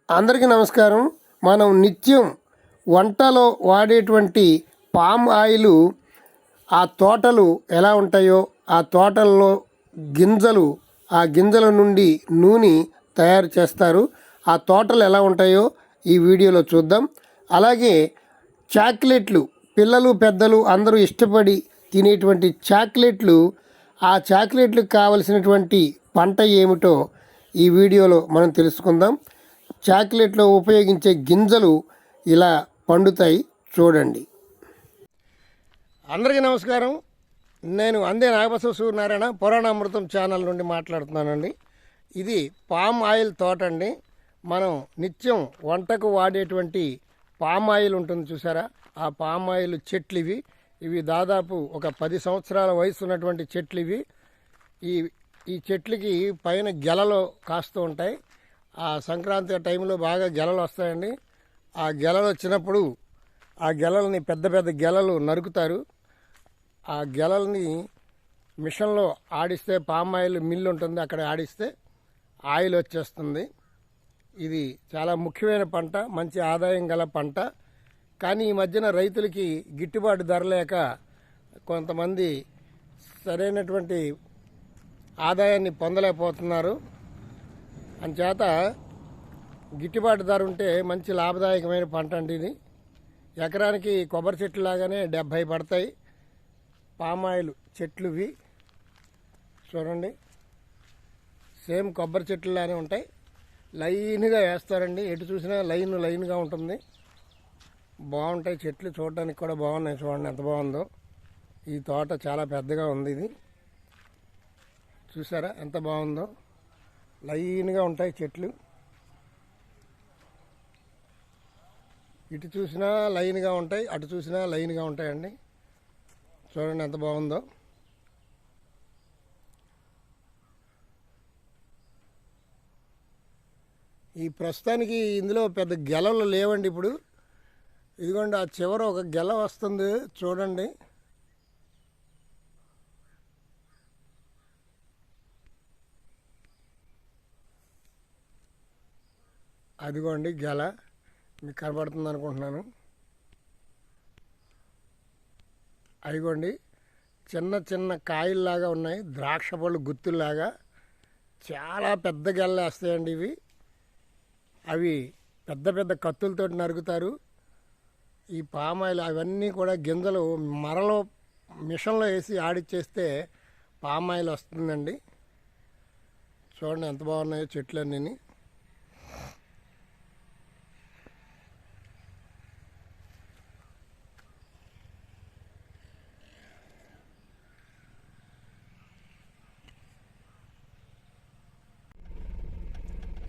అందరికీ నమస్కారం. మనం నిత్యం వంటలో వాడేటువంటి పామ్ ఆయిల్ ఆ తోటలు ఎలా ఉంటాయో, ఆ తోటల్లో గింజలు, ఆ గింజల నుండి నూనె తయారు చేస్తారు. ఆ తోటలు ఎలా ఉంటాయో ఈ వీడియోలో చూద్దాం. అలాగే చాక్లెట్లు, పిల్లలు పెద్దలు అందరూ ఇష్టపడి తినేటువంటి చాక్లెట్లు, ఆ చాక్లెట్లకు కావలసినటువంటి పంట ఏమిటో ఈ వీడియోలో మనం తెలుసుకుందాం. చాక్లెట్లో ఉపయోగించే గింజలు ఇలా పండుతాయి, చూడండి. అందరికీ నమస్కారం. నేను అందే నాగబసవ సూర్యనారాయణ పురాణామృతం ఛానల్ నుండి మాట్లాడుతున్నానండి. ఇది పామ్ ఆయిల్ తోట అండి. మనం నిత్యం వంటకు వాడేటువంటి పామ్ ఆయిల్ ఉంటుంది చూసారా, ఆ పామ్ ఆయిల్ చెట్లు ఇవి దాదాపు ఒక 10 సంవత్సరాల వయసు ఉన్నటువంటి చెట్లు ఇవి. ఈ చెట్లకి పైన గెలలు కాస్తూ ఉంటాయి. ఆ సంక్రాంతి టైంలో బాగా గెలలు వస్తాయండి. ఆ గెలలు వచ్చినప్పుడు ఆ గెలల్ని పెద్ద పెద్ద గెలలు నరుకుతారు. ఆ గెలల్ని మిషన్లో ఆడిస్తే, పామ్ ఆయిల్ మిల్లు ఉంటుంది, అక్కడ ఆడిస్తే ఆయిల్ వచ్చేస్తుంది. ఇది చాలా ముఖ్యమైన పంట, మంచి ఆదాయం గల పంట. కానీ ఈ మధ్యన రైతులకి గిట్టుబాటు ధర లేక కొంతమంది సరైనటువంటి ఆదాయాన్ని పొందలేకపోతున్నారు. అంచేత గిట్టుబాటు ధర ఉంటే మంచి లాభదాయకమైన పంట అండి ఇది. ఎకరానికి కొబ్బరి చెట్లు లాగానే 70 పడతాయి పామాయిల్ చెట్లు ఇవి. చూడండి, సేమ్ కొబ్బరి చెట్లులానే ఉంటాయి. లైన్గా వేస్తారండి, ఎటు చూసినా లైన్గా ఉంటుంది. బాగుంటాయి చెట్లు, చూడడానికి కూడా బాగున్నాయి. చూడండి ఎంత బాగుందో. ఈ తోట చాలా పెద్దగా ఉంది. ఇది చూసారా ఎంత బాగుందో. లైన్గా ఉంటాయి చెట్లు, ఇటు చూసినా లైన్గా ఉంటాయి, అటు చూసినా లైన్గా ఉంటాయండి. చూడండి ఎంత బాగుందో. ఈ ప్రస్తుతానికి ఇందులో పెద్ద గెలలు లేవండి ఇప్పుడు. ఇదిగోండి ఆ చివర ఒక గెల వస్తుంది చూడండి. అదిగోండి గెల, మీకు కనబడుతుంది అనుకుంటున్నాను. అదిగోండి చిన్న చిన్న కాయల్లాగా ఉన్నాయి, ద్రాక్ష పళ్ళు గుత్తుల్లాగా. చాలా పెద్ద గెలలు వేస్తాయండి ఇవి. అవి పెద్ద పెద్ద కత్తులతో నరుకుతారు. ఈ పామాయిల్ అవన్నీ కూడా గింజలు మరలో మిషన్లో వేసి ఆడిచ్చేస్తే పామాయిల్ వస్తుందండి. చూడండి ఎంత బాగున్నాయో చెట్లన్నీ.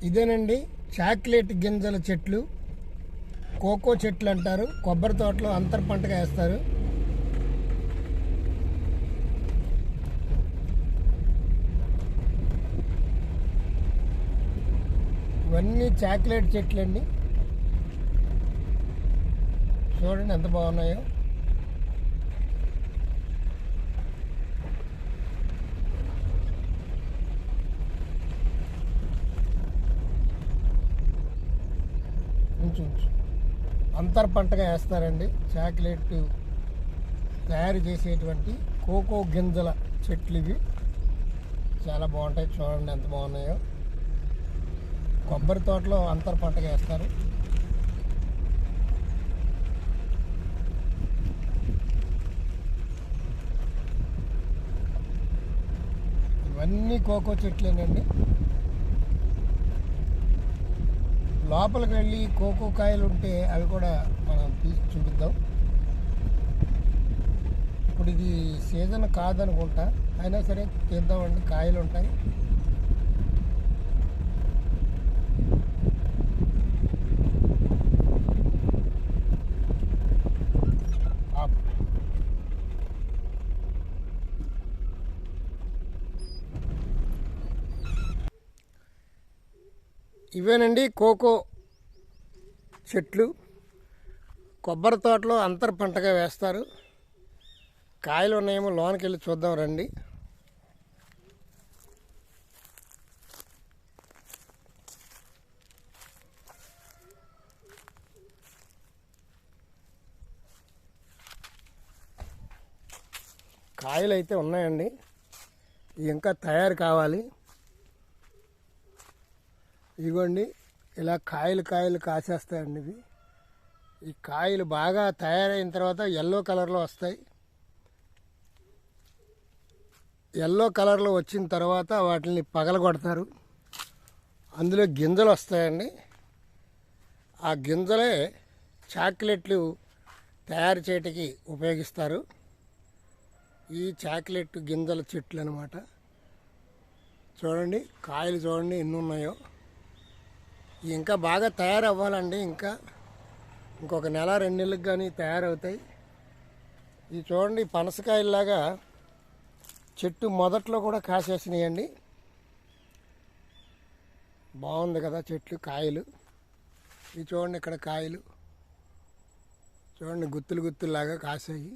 ఇదేనండి చాక్లెట్ గింజల చెట్లు, కోకో చెట్లు అంటారు. కొబ్బరి తోటలో అంతర పంటగా వేస్తారు. ఇవన్నీ చాక్లెట్ చెట్లు అండి. చూడండి ఎంత బాగున్నాయో. అంతర్ పంటగా వేస్తారండి. చాక్లెట్ తయారు చేసేటువంటి కోకో గింజల చెట్లు ఇవి. చాలా బాగుంటాయి. చూడండి ఎంత బాగున్నాయో. కొబ్బరి తోటలో అంతర్ పంటగా వేస్తారు. ఇవన్నీ కోకో చెట్లేనండి. లోపలికి వెళ్ళి కోకో కాయలు ఉంటే అవి కూడా మనం తీసి చూపిద్దాం. ఇప్పుడు ఇది సీజన్ కాదనుకుంటా, అయినా సరే తీద్దామండి. కాయలు ఉంటాయి. ఇవేనండి కోకో చెట్లు. కొబ్బరి తోటలో అంతర పంటగా వేస్తారు. కాయలు ఉన్నాయేమో, లోనికి వెళ్ళి చూద్దాం రండి. కాయలు అయితే ఉన్నాయండి, ఇంకా తయారు కావాలి. ఇదిగోండి ఇలా కాయలు కాసేస్తాయండి ఇవి. ఈ కాయలు బాగా తయారైన తర్వాత ఎల్లో కలర్లో వస్తాయి. ఎల్లో కలర్లో వచ్చిన తర్వాత వాటిని పగలగొడతారు. అందులో గింజలు వస్తాయండి. ఆ గింజలే చాక్లెట్లు తయారు చేయటానికి ఉపయోగిస్తారు. ఈ చాక్లెట్ గింజల చెట్లు అన్నమాట. చూడండి కాయలు చూడండి ఎన్ని ఉన్నాయో. ఇంకా బాగా తయారవ్వాలండి. ఇంకొక నెల 2 నెలలకు కానీ తయారవుతాయి. ఇది చూడండి పనసకాయలాగా చెట్టు మొదట్లో కూడా కాసేసినాయండి. బాగుంది కదా చెట్లు, కాయలు. ఇది చూడండి ఇక్కడ కాయలు చూడండి గుత్తులాగా కాసాయి.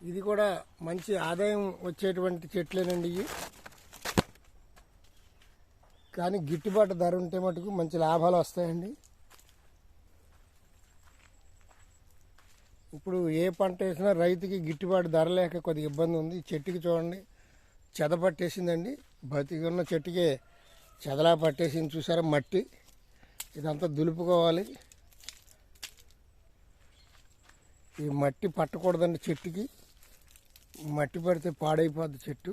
ఇది కూడా మంచి ఆదాయం వచ్చేటువంటి చెట్లేనండి ఇవి. కానీ గిట్టుబాటు ధర ఉంటే మటుకు మంచి లాభాలు వస్తాయండి. ఇప్పుడు ఏ పంట వేసినా రైతుకి గిట్టుబాటు ధర లేక కొద్దిగా ఇబ్బంది ఉంది. చెట్టుకి చూడండి చెద పట్టేసిందండి. బతికి ఉన్న చెట్టుకే చెదలా పట్టేసింది. చూసారా మట్టి, ఇదంతా దులుపుకోవాలి. ఈ మట్టి పట్టకూడదండి చెట్టుకి. మట్టి పడితే పాడైపోద్ది చెట్టు.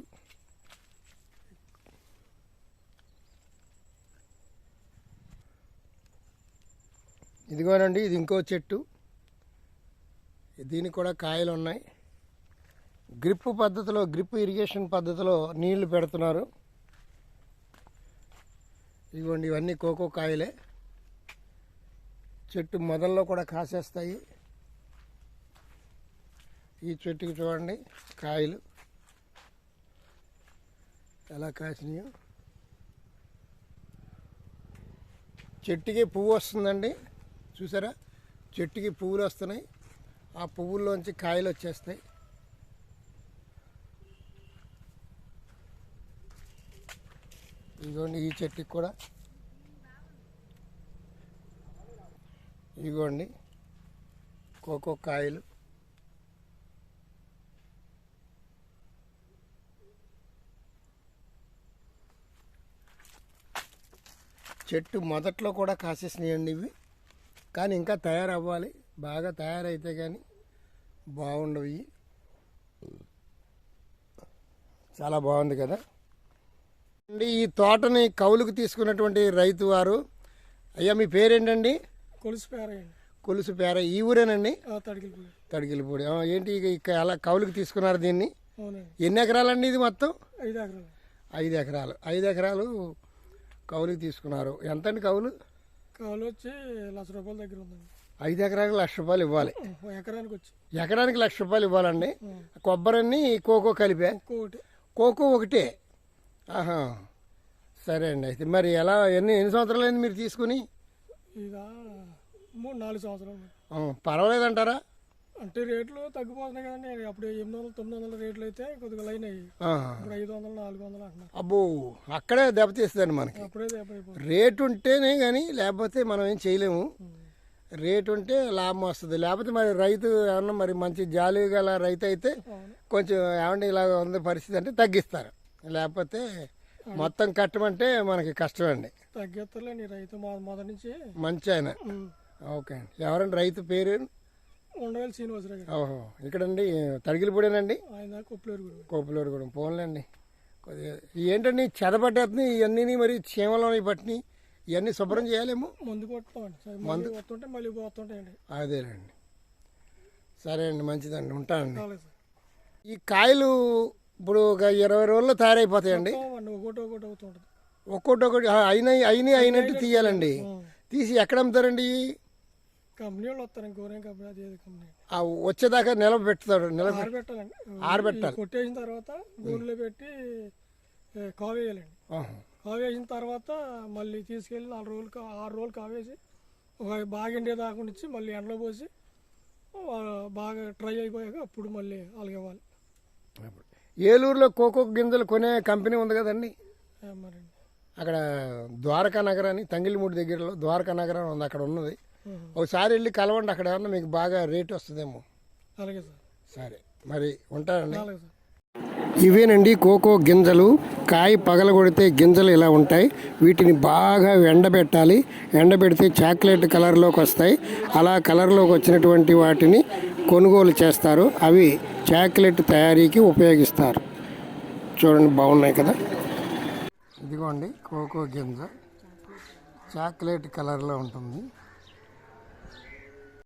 ఇదిగోనండి ఇది ఇంకో చెట్టు. దీనికి కూడా కాయలు ఉన్నాయి. డ్రిప్ ఇరిగేషన్ పద్ధతిలో నీళ్లు పెడుతున్నారు. ఇదిగోండి ఇవన్నీ కోకో కాయలే. చెట్టు మొదల్లో కూడా కాసేస్తాయి. ఈ చెట్టుకి చూడండి కాయలు ఎలా కాసినాయో. చెట్టుకి పువ్వు వస్తుందండి. చూసారా చెట్టుకి పువ్వులు వస్తున్నాయి. ఆ పువ్వుల్లోంచి కాయలు వచ్చేస్తాయి. ఇదిగోండి ఈ చెట్టుకి కూడా ఇదిగోండి కోకో కాయలు. చెట్టు మొదట్లో కూడా కాసేసినాయండి ఇవి. కానీ ఇంకా తయారవ్వాలి. బాగా తయారైతే కానీ బాగుండవు. చాలా బాగుంది కదా అండి. ఈ తోటని కౌలుకు తీసుకున్నటువంటి రైతు వారు. అయ్యా మీ పేరేంటండి? కొలుసు పేర. ఈ ఊరేనండి? తడికిలపూడి. ఏంటి ఇక అలా కౌలుకు తీసుకున్నారు దీన్ని? ఎన్ని ఎకరాలండి ఇది మొత్తం? 5 ఎకరాలు. 5 ఎకరాలు కౌలుకి తీసుకున్నారు. ఎంత అండి కౌలు? కౌలు వచ్చి ₹1,00,000 దగ్గర ఉందండి. 5 ఎకరాలకు ₹1,00,000 ఇవ్వాలి. ఎకరానికి ₹1,00,000 ఇవ్వాలండి. కొబ్బరి కోకో కలిపే? కోకో ఒకటే. ఆహా సరే అండి. అయితే మరి ఎలా ఎన్ని సంవత్సరాలు అయింది మీరు తీసుకుని? 4 సంవత్సరాలు. పర్వాలేదంటారా? అంటే రేట్లు తగ్గిపోతున్నాయి కదండి. అప్పుడు 800-900 రేట్లు అయితే కొద్దిగా లైన్ అయ్యి ఇప్పుడు 500-400 అంటున్నారు. అబ్బో అక్కడే దెబ్బతీస్తుందండి మనకి. అప్పుడే దెబ్బ. రేటు ఉంటేనే కానీ లేకపోతే మనం ఏం చేయలేము. రేటు ఉంటే లాభం వస్తుంది. లేకపోతే మరి రైతు ఏమన్నా మరి మంచి జాలి గల రైతు అయితే కొంచెం ఏమంటే ఇలాగ ఉంది పరిస్థితి అంటే తగ్గిస్తారు. లేకపోతే మొత్తం కట్టమంటే మనకి కష్టమండి. తగ్గిస్తారులేండి రైతు మొదటి నుంచి మంచి ఆయన. ఓకే అండి. ఎవరండి రైతు పేరు? ఉండవేలి శ్రీనివాసరావు గారు. ఓహో ఇక్కడండి తడిగిలిపూడేనండి? ఆయన కోపులూరుగూడెం. పోన్లేండి. కొద్దిగా ఏంటండి చెదపట్టేస్తుంది ఇవన్నీ. మరి చీమలోని పట్టిని ఇవన్నీ శుభ్రం చేయాలేమో. మందు కొట్టుకోండి. మందు వస్తుంటే మళ్ళీ పోతుంటాయండి. అదేనండి. సరే అండి మంచిదండి. ఉంటానండి. ఈ కాయలు ఇప్పుడు ఒక 20 రోజుల్లో తయారైపోతాయండి. ఒక్కొక్కటి అయినట్టు తీయాలండి. తీసి ఎక్కడ అమ్ముతారండి? కంపెనీ వాళ్ళు వస్తారు. గోరేం కంపెనీ, అది కంపెనీ. వచ్చేదాకా నిలబెడతాడు. ఆరబెట్టాలండి. ఆరబెట్టాలి. కొట్టేసిన తర్వాత గోరులో పెట్టి కావేయాలండి. కావేసిన తర్వాత మళ్ళీ తీసుకెళ్ళి 6 రోజులు కావేసి ఒక బాగా ఎండే దాకా నుంచి మళ్ళీ ఎండలో పోసి బాగా డ్రై అయిపోయాక అప్పుడు మళ్ళీ అలగివ్వాలి. ఏలూరులో కోకో గింజలు కొనే కంపెనీ ఉంది కదండి, మరి అక్కడ ద్వారకా నగర్ అని తంగిలిమూడి దగ్గరలో ద్వారకా నగర్ అని ఉంది, అక్కడ ఉన్నది. ఒకసారి వెళ్ళి కలవండి, అక్కడ ఏమన్నా మీకు బాగా రేట్ వస్తుందేమో. అలాగే సార్. సరే మరి ఉంటారండి. అలాగే సార్. ఇవేనండి కోకో గింజలు. కాయ పగలగొడితే గింజలు ఇలా ఉంటాయి. వీటిని బాగా ఎండబెట్టాలి. ఎండబెడితే చాక్లెట్ కలర్లోకి వస్తాయి. అలా కలర్లోకి వచ్చినటువంటి వాటిని కొనుగోలు చేస్తారు. అవి చాక్లెట్ తయారీకి ఉపయోగిస్తారు. చూడండి బాగున్నాయి కదా. ఇదిగోండి కోకో గింజ చాక్లెట్ కలర్లో ఉంటుంది.